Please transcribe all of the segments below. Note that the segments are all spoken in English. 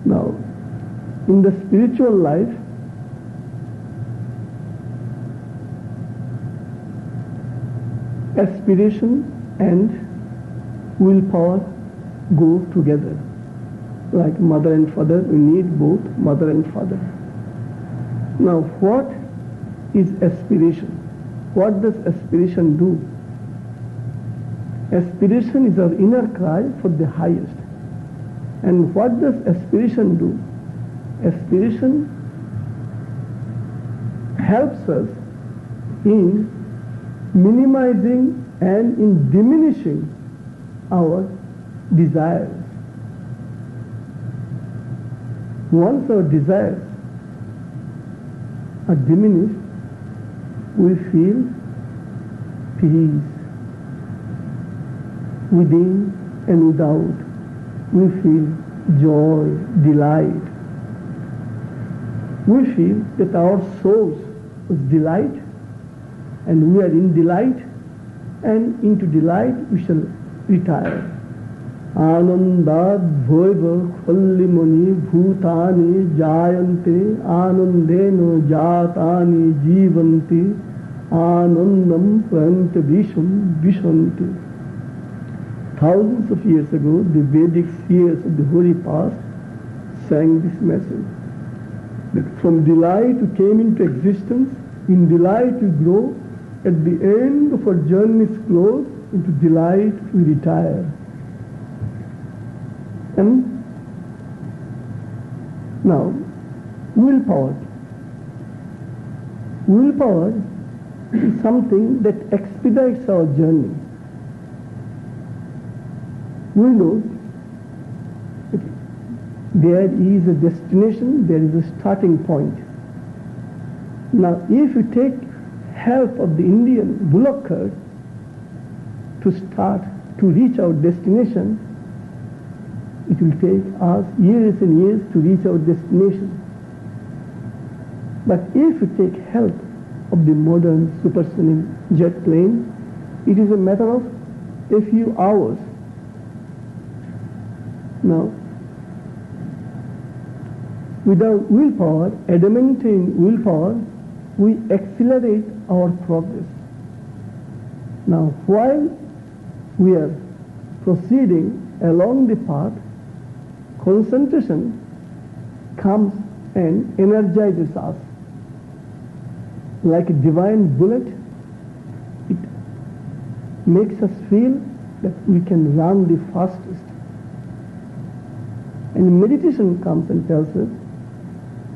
Now, in the spiritual life, aspiration and willpower go together. Like mother and father, we need both mother and father. Now, what is aspiration? What does aspiration do? Aspiration is our inner cry for the highest. And what does aspiration do? Aspiration helps us in minimizing and in diminishing our desires. Once our desires are diminished, we feel peace within and without. We feel joy, delight. We feel that our source is delight, and we are in delight, and into delight we shall retire. Anandad bhoiva khallimani bhutani jayante anandena jatani jivanti anandam pranta visham vishanti. Thousands of years ago, the Vedic seers of the holy past sang this message. That from delight we came into existence, in delight we grow, at the end of our journey's close, into delight we retire. And now, willpower. Willpower is something that expedites our journey. We know that there is a destination, there is a starting point. Now, if you take help of the Indian bullock cart to reach our destination, it will take us years and years to reach our destination. But if you take help of the modern supersonic jet plane, it is a matter of a few hours. Now, without willpower, adamantine willpower, we accelerate our progress. Now, while we are proceeding along the path, concentration comes and energizes us. Like a divine bullet, it makes us feel that we can run the fastest. And meditation comes and tells us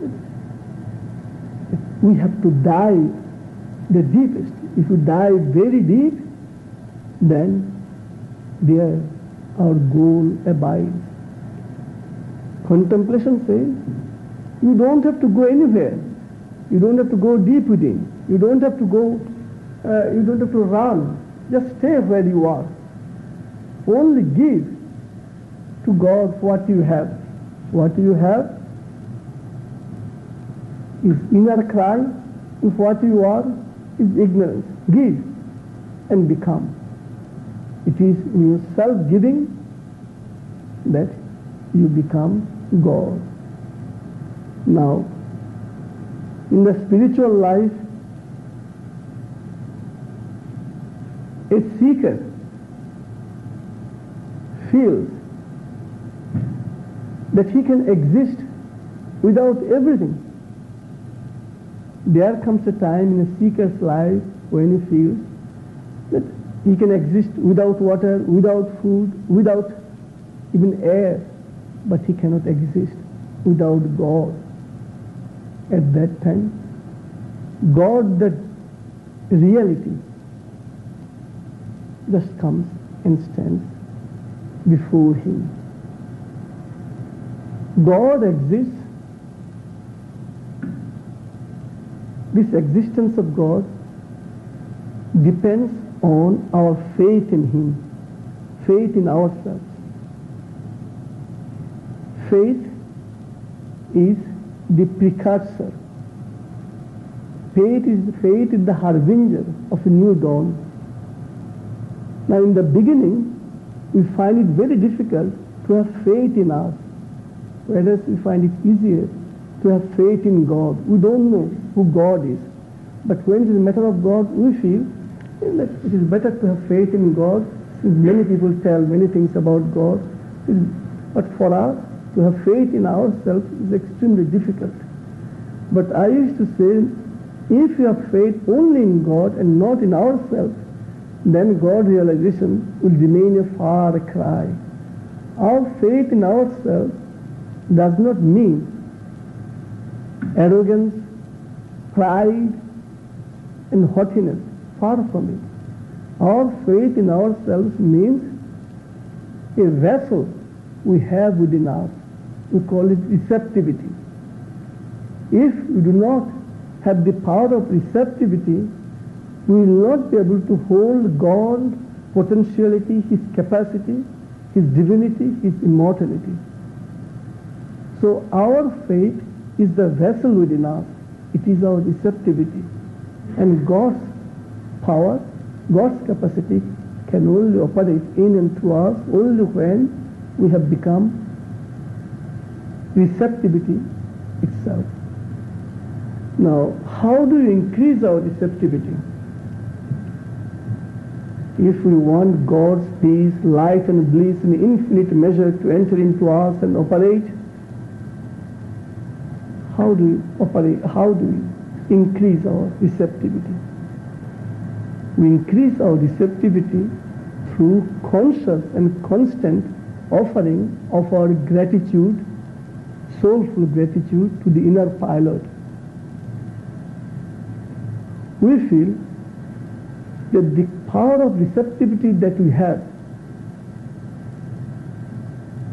that we have to dive the deepest. If you dive very deep, then there our goal abides. Contemplation says, you don't have to go anywhere. You don't have to go deep within. You don't have to go, you don't have to run. Just stay where you are. Only give to God what you have. What you have is inner cry. If what you are is ignorance. Give and become. It is in your self-giving that you become God. Now, in the spiritual life, a seeker feels that he can exist without everything. There comes a time in a seeker's life when he feels that he can exist without water, without food, without even air, but he cannot exist without God. At that time, God, that reality, just comes and stands before him. God exists. This existence of God depends on our faith in him, faith in ourselves. Faith is the precursor. Faith is the harbinger of a new dawn. Now, in the beginning, we find it very difficult to have faith in us. whereas we find it easier to have faith in God. We don't know who God is. But when it is a matter of God, we feel that it is better to have faith in God, since many people tell many things about God. But for us, to have faith in ourselves is extremely difficult. But I used to say, if we have faith only in God and not in ourselves, then God realization will remain a far cry. Our faith in ourselves does not mean arrogance, pride, and haughtiness. Far from it. Our faith in ourselves means a vessel we have within us. We call it receptivity. If we do not have the power of receptivity, we will not be able to hold God's potentiality, His capacity, His divinity, His immortality. So our faith is the vessel within us. It is our receptivity. And God's power, God's capacity can only operate in and through us only when we have become receptivity itself. Now, how do you increase our receptivity? If we want God's peace, light and bliss in infinite measure to enter into us and operate, how do we operate? How do we increase our receptivity? We increase our receptivity through conscious and constant offering of our gratitude, soulful gratitude to the inner pilot. We feel that the power of receptivity that we have,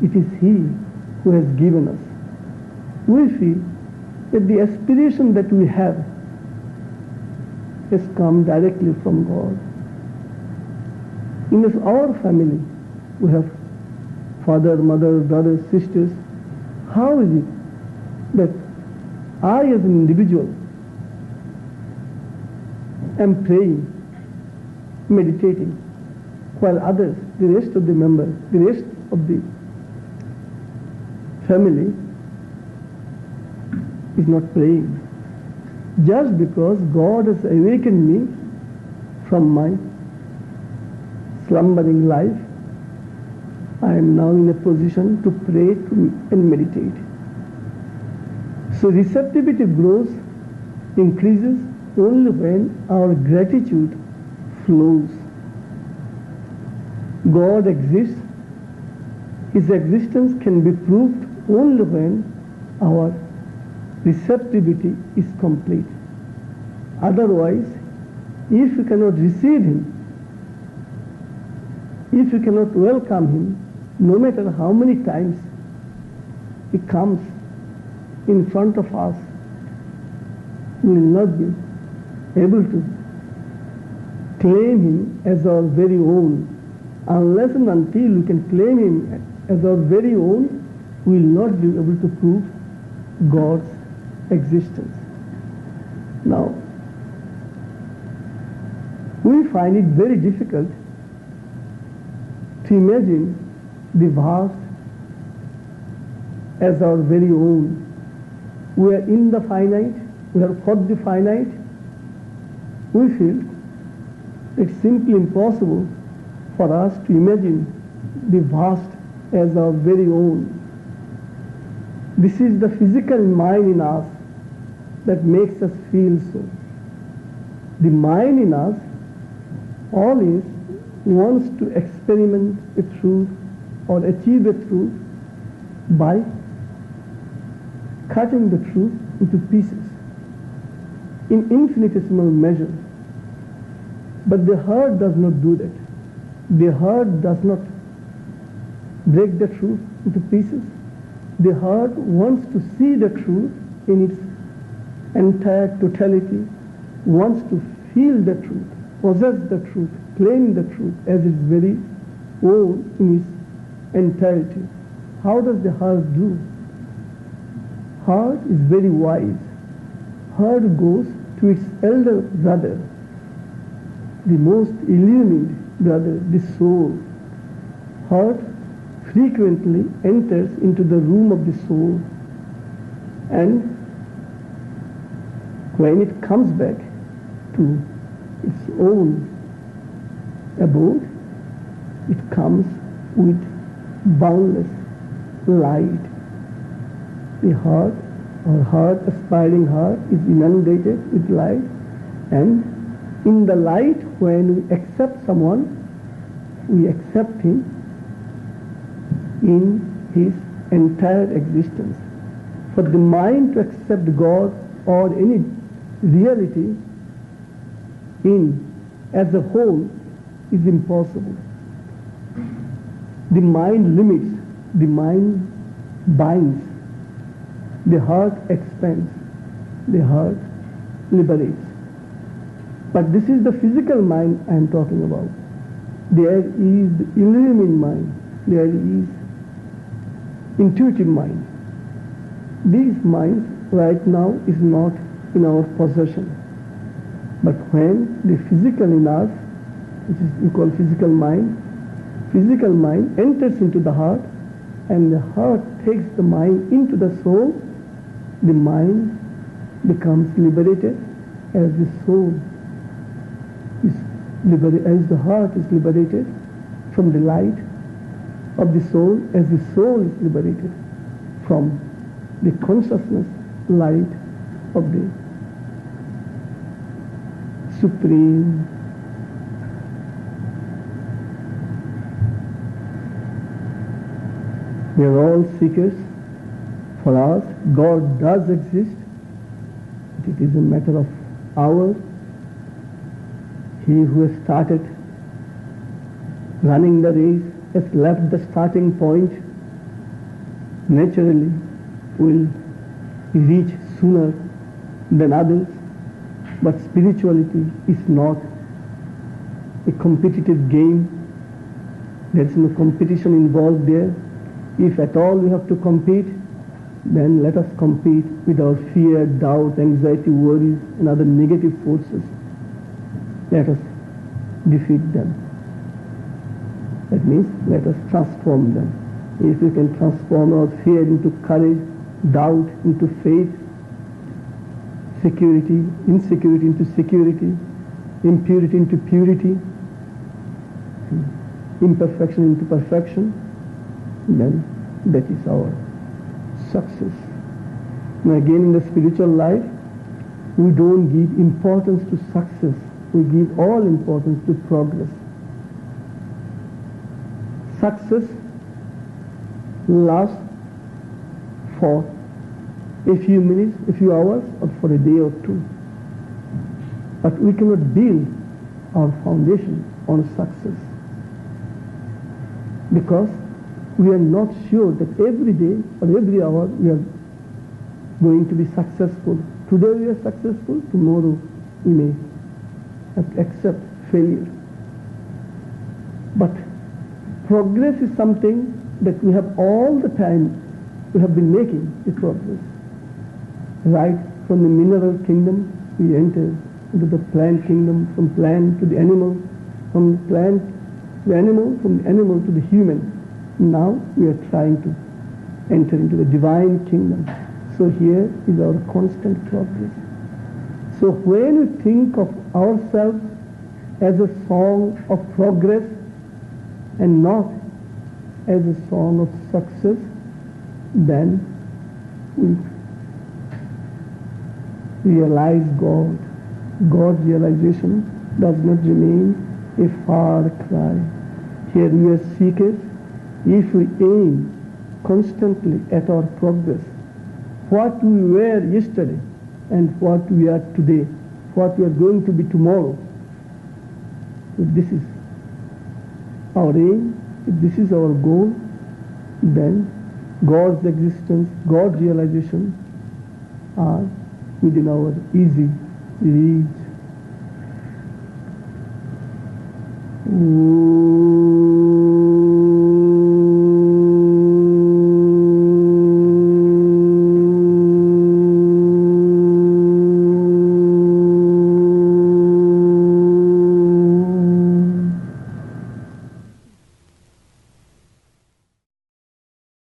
it is He who has given us. We feel that the aspiration that we have has come directly from God. In our family, we have father, mother, brothers, sisters. How is it that I as an individual am praying, meditating, while others, the rest of the members, the rest of the family is not praying? Just because God has awakened me from my slumbering life, I am now in a position to pray and meditate. So receptivity grows, increases only when our gratitude flows. God exists. His existence can be proved only when our receptivity is complete. Otherwise, if we cannot receive Him, if we cannot welcome Him, no matter how many times He comes in front of us, we will not be able to claim Him as our very own. Unless and until we can claim Him as our very own, we will not be able to prove God's existence. Now, we find it very difficult to imagine the vast as our very own. We are in the finite, we are for the finite. We feel it's simply impossible for us to imagine the vast as our very own. This is the physical mind in us that makes us feel so. The mind in us always wants to experiment a truth or achieve a truth by cutting the truth into pieces in infinitesimal measure. But the heart does not do that. The heart does not break the truth into pieces. The heart wants to see the truth in its entire totality, wants to feel the truth, possess the truth, claim the truth as its very own in its entirety. How does the heart do? Heart is very wise. Heart goes to its elder brother, the most illumined brother, the soul. Heart frequently enters into the room of the soul, and when it comes back to its own abode, it comes with boundless light. The heart, our heart, aspiring heart, is inundated with light, and in the light, when we accept someone, we accept him in his entire existence. For the mind to accept God or any reality as a whole is impossible. The mind limits, the mind binds, the heart expands, the heart liberates. But this is the physical mind I am talking about. There is the illumined mind, there is intuitive mind. These minds right now is not in our possession. But when the physical in us, which is we call physical mind enters into the heart, and the heart takes the mind into the soul, the mind becomes liberated as the soul is liberated, as the heart is liberated from the light of the soul, as the soul is liberated from the consciousness light of the Supreme. We are all seekers. For us, God does exist. It is a matter of hours. He who has started running the race has left the starting point. Naturally, will reach sooner than others. But spirituality is not a competitive game. There is no competition involved there. If at all we have to compete, then let us compete with our fear, doubt, anxiety, worries, and other negative forces. Let us defeat them. That means let us transform them. If we can transform our fear into courage, doubt into faith, security, insecurity into security, impurity into purity, imperfection into perfection, then that is our success. Now again, in the spiritual life, we don't give importance to success. We give all importance to progress. Success lasts for a few minutes, a few hours, or for a day or two. But we cannot build our foundation on success, because we are not sure that every day or every hour we are going to be successful. Today we are successful, tomorrow we may have to accept failure. But progress is something that we have all the time, we have been making the progress. Right from the mineral kingdom, we enter into the plant kingdom, from plant to the animal, from the plant to the animal, from the animal to the human. Now we are trying to enter into the divine kingdom. So here is our constant progress. So when we think of ourselves as a song of progress and not as a song of success, then we realize God. God's realization does not remain a far cry. Here we are seekers. If we aim constantly at our progress, what we were yesterday and what we are today, what we are going to be tomorrow, if this is our aim, if this is our goal, then God's existence, God's realization are within our easy reach.